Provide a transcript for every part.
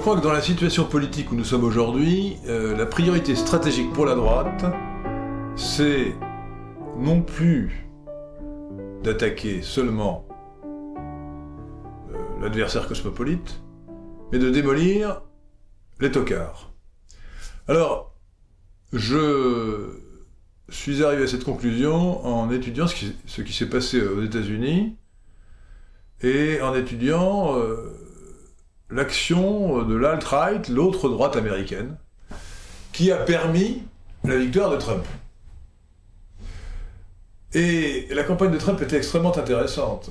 crois que dans la situation politique où nous sommes aujourd'hui, la priorité stratégique pour la droite, c'est non plus d'attaquer seulement l'adversaire cosmopolite, mais de démolir les tocards. Alors, je suis arrivé à cette conclusion en étudiant ce qui s'est passé aux États-Unis et en étudiant l'action de l'alt-right, l'autre droite américaine, qui a permis la victoire de Trump. Et la campagne de Trump était extrêmement intéressante,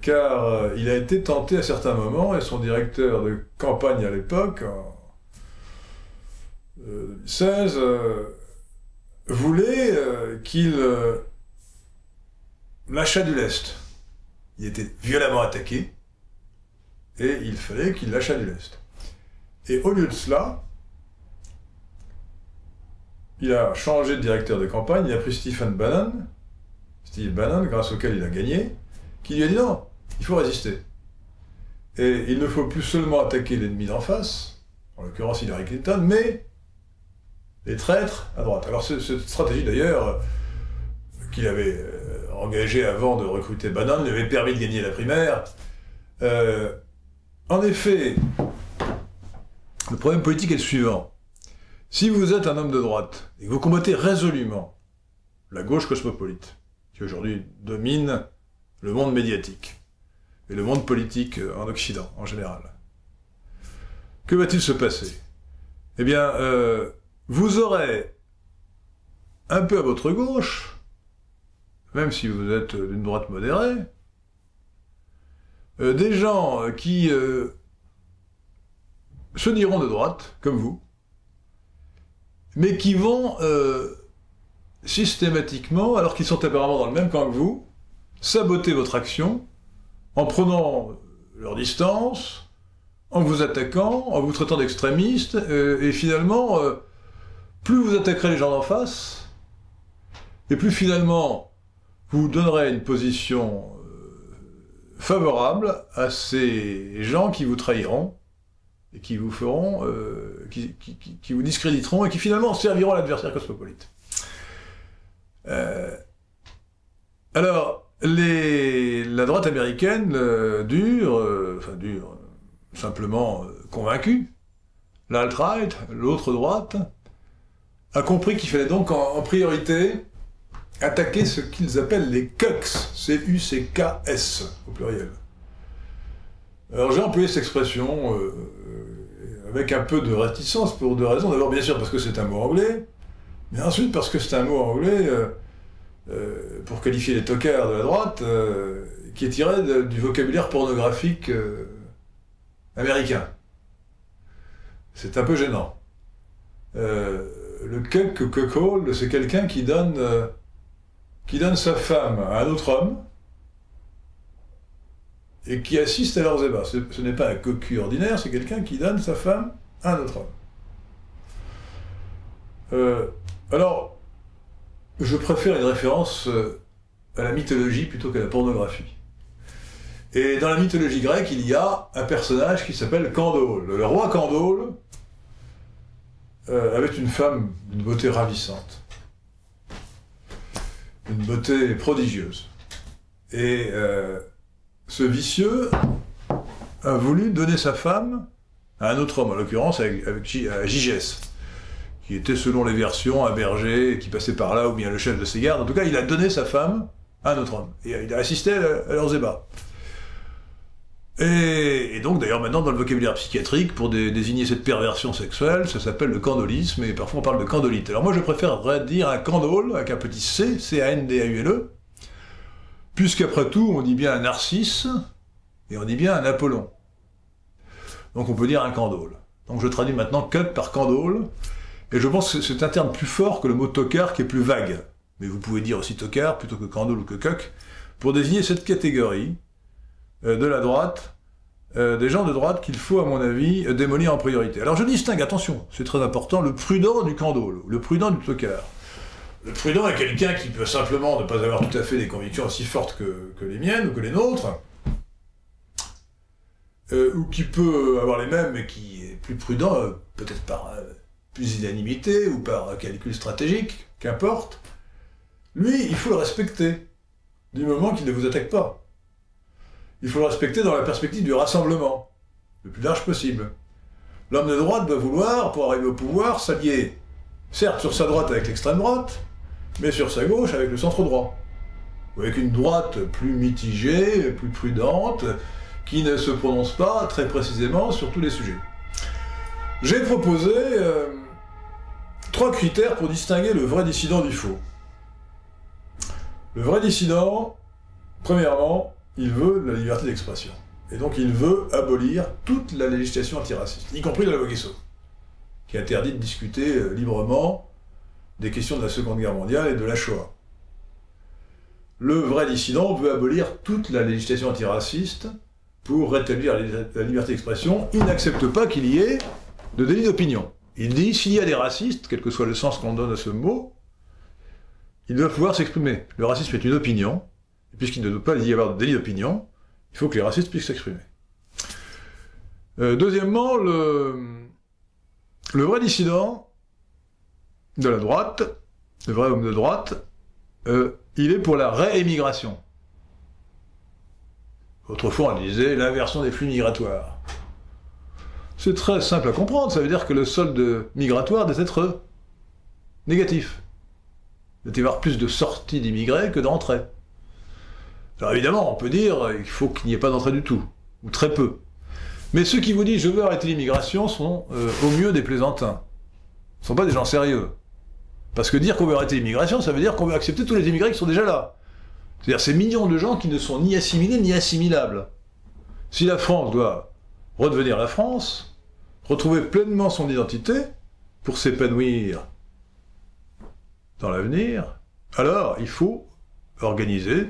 car il a été tenté à certains moments, et son directeur de campagne à l'époque, en 2016, voulait qu'il lâchât du lest. Il était violemment attaqué, et il fallait qu'il lâchât du lest. Et au lieu de cela, il a changé de directeur de campagne, il a pris Steve Bannon, grâce auquel il a gagné, qui lui a dit non, il faut résister. Et il ne faut plus seulement attaquer l'ennemi d'en face, en l'occurrence Hillary Clinton, mais les traîtres à droite. Alors cette stratégie d'ailleurs, qu'il avait engagée avant de recruter Bannon, lui avait permis de gagner la primaire. En effet, le problème politique est le suivant. Si vous êtes un homme de droite, et que vous combattez résolument la gauche cosmopolite, qui aujourd'hui domine le monde médiatique, et le monde politique en Occident, en général, que va-t-il se passer? Eh bien, vous aurez un peu à votre gauche, même si vous êtes d'une droite modérée, des gens qui se diront de droite, comme vous, mais qui vont systématiquement, alors qu'ils sont apparemment dans le même camp que vous, saboter votre action en prenant leur distance, en vous attaquant, en vous traitant d'extrémistes, et finalement, plus vous attaquerez les gens d'en face, et plus finalement vous donnerez une position favorable à ces gens qui vous trahiront, et qui vous feront, qui vous discréditeront, et qui finalement serviront à l'adversaire cosmopolite. Alors, la droite américaine dure, simplement convaincue, l'alt-right, l'autre droite, a compris qu'il fallait donc en priorité attaquer ce qu'ils appellent les cucks, C-U-C-K-S, au pluriel. Alors j'ai employé cette expression avec un peu de réticence pour deux raisons. D'abord, bien sûr, parce que c'est un mot anglais, mais ensuite parce que c'est un mot anglais pour qualifier les tocards de la droite, qui est tiré du vocabulaire pornographique américain. C'est un peu gênant. Le cuck ou cuckold, c'est quelqu'un qui donne sa femme à un autre homme et qui assiste à leurs ébats. Ce n'est pas un cocu ordinaire, c'est quelqu'un qui donne sa femme à un autre homme. Alors, je préfère une référence à la mythologie plutôt qu'à la pornographie. Et dans la mythologie grecque, il y a un personnage qui s'appelle Candole. Le roi Candole avait une femme d'une beauté ravissante, une beauté prodigieuse. Et ce vicieux a voulu donner sa femme à un autre homme, en l'occurrence à Gygès, qui était, selon les versions, un berger qui passait par là, ou bien le chef de ses gardes. En tout cas, il a donné sa femme à un autre homme, et il a assisté à leurs ébats. Et donc, d'ailleurs, maintenant, dans le vocabulaire psychiatrique, pour désigner cette perversion sexuelle, ça s'appelle le candolisme, et parfois on parle de candolite. Alors moi, je préférerais dire un candole, avec un petit C, C-A-N-D-A-U-L-E, puisqu'après tout, on dit bien un Narcisse, et on dit bien un Apollon. Donc on peut dire un candole. Donc je traduis maintenant cuck par candole, et je pense que c'est un terme plus fort que le mot tocard, qui est plus vague. Mais vous pouvez dire aussi tocard, plutôt que candole ou que cuck, pour désigner cette catégorie de la droite, des gens de droite qu'il faut, à mon avis, démolir en priorité. Alors je distingue, attention, c'est très important, le prudent du candole, le prudent du tocard. Le prudent est quelqu'un qui peut simplement ne pas avoir tout à fait des convictions aussi fortes que les miennes ou que les nôtres, ou qui peut avoir les mêmes, mais qui est plus prudent, peut-être par pusillanimité ou par calcul stratégique, qu'importe, lui, il faut le respecter, du moment qu'il ne vous attaque pas. Il faut le respecter dans la perspective du rassemblement, le plus large possible. L'homme de droite doit vouloir, pour arriver au pouvoir, s'allier, certes sur sa droite avec l'extrême droite, mais sur sa gauche avec le centre droit. Ou avec une droite plus mitigée, plus prudente, qui ne se prononce pas très précisément sur tous les sujets. J'ai proposé 3 critères pour distinguer le vrai dissident du faux. Le vrai dissident, premièrement, il veut la liberté d'expression. Et donc il veut abolir toute la législation antiraciste, y compris la loi Guesso, qui interdit de discuter librement des questions de la Seconde Guerre mondiale et de la Shoah. Le vrai dissident veut abolir toute la législation antiraciste pour rétablir la liberté d'expression. Il n'accepte pas qu'il y ait de délit d'opinion. Il dit, s'il y a des racistes, quel que soit le sens qu'on donne à ce mot, ils doivent pouvoir s'exprimer. Le racisme est une opinion, et puisqu'il ne doit pas y avoir de délit d'opinion, il faut que les racistes puissent s'exprimer. Deuxièmement, le vrai dissident de la droite, le vrai homme de droite, il est pour la réémigration. Autrefois, on disait l'inversion des flux migratoires. C'est très simple à comprendre, ça veut dire que le solde migratoire doit être négatif. Il doit y avoir plus de sorties d'immigrés que d'entrées. Alors évidemment, on peut dire qu'il faut qu'il n'y ait pas d'entrée du tout, ou très peu. Mais ceux qui vous disent « je veux arrêter l'immigration » sont au mieux des plaisantins. Ce ne sont pas des gens sérieux. Parce que dire qu'on veut arrêter l'immigration, ça veut dire qu'on veut accepter tous les immigrés qui sont déjà là. C'est-à-dire ces millions de gens qui ne sont ni assimilés ni assimilables. Si la France doit redevenir la France, retrouver pleinement son identité, pour s'épanouir dans l'avenir, alors il faut organiser,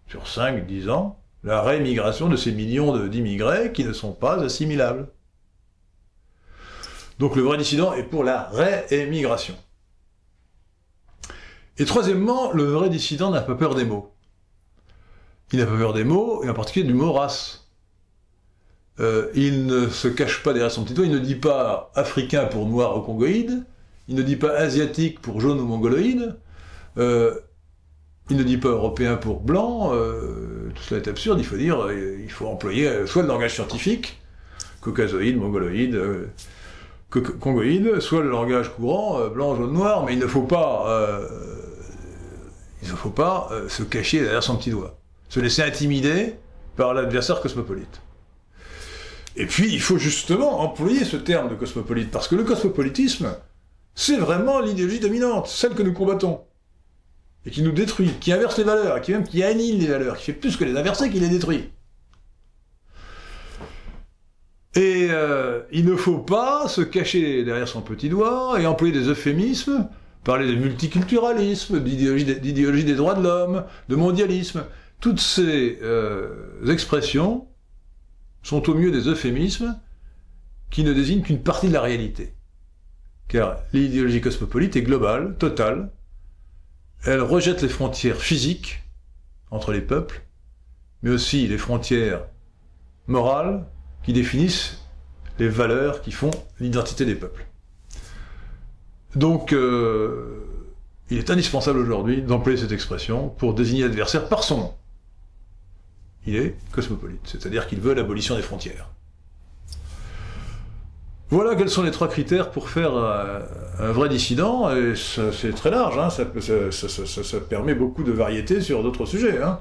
sur 5-10 ans, la réémigration de ces millions d'immigrés qui ne sont pas assimilables. Donc le vrai dissident est pour la réémigration. Et troisièmement, le vrai dissident n'a pas peur des mots. Il n'a pas peur des mots, et en particulier du mot race. Il ne se cache pas derrière son petit doigt, il ne dit pas africain pour noir ou congoïde, il ne dit pas asiatique pour jaune ou mongoloïde, il ne dit pas européen pour blanc, tout cela est absurde, il faut dire, il faut employer soit le langage scientifique, caucasoïde, mongoloïde, congoïde, soit le langage courant, blanc, jaune, noir, mais il ne faut pas se cacher derrière son petit doigt, se laisser intimider par l'adversaire cosmopolite. Et puis, il faut justement employer ce terme de cosmopolite, parce que le cosmopolitisme, c'est vraiment l'idéologie dominante, celle que nous combattons, et qui nous détruit, qui inverse les valeurs, qui annihile les valeurs, qui fait plus que les inverser, qui les détruit. Et il ne faut pas se cacher derrière son petit doigt et employer des euphémismes, parler de multiculturalisme, d'idéologie des droits de l'homme, de mondialisme. Toutes ces expressions sont au mieux des euphémismes qui ne désignent qu'une partie de la réalité. Car l'idéologie cosmopolite est globale, totale. Elle rejette les frontières physiques entre les peuples, mais aussi les frontières morales qui définissent les valeurs qui font l'identité des peuples. Donc, il est indispensable aujourd'hui d'employer cette expression pour désigner l'adversaire par son nom. Il est cosmopolite, c'est-à-dire qu'il veut l'abolition des frontières. Voilà quels sont les 3 critères pour faire un vrai dissident, et c'est très large, hein, ça permet beaucoup de variété sur d'autres sujets. Hein.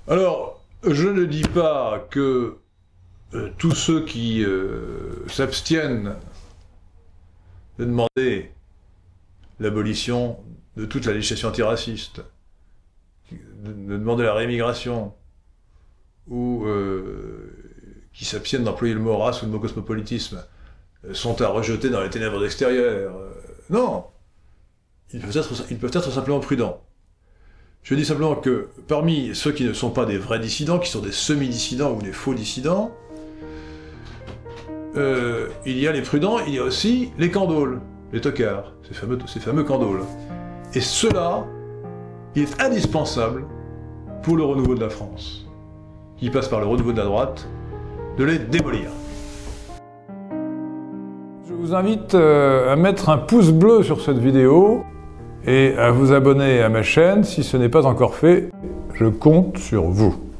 Alors, je ne dis pas que tous ceux qui s'abstiennent de demander l'abolition de toute la législation antiraciste, de demander la réémigration, ou qui s'abstiennent d'employer le mot race ou le mot cosmopolitisme, sont à rejeter dans les ténèbres extérieures. Non, ils peuvent être simplement prudents. Je dis simplement que parmi ceux qui ne sont pas des vrais dissidents, qui sont des semi-dissidents ou des faux dissidents, il y a les prudents, il y a aussi les candoles, les tocards, ces fameux candoles. Et cela, il est indispensable pour le renouveau de la France, qui passe par le renouveau de la droite de les démolir. Je vous invite à mettre un pouce bleu sur cette vidéo et à vous abonner à ma chaîne si ce n'est pas encore fait. Je compte sur vous.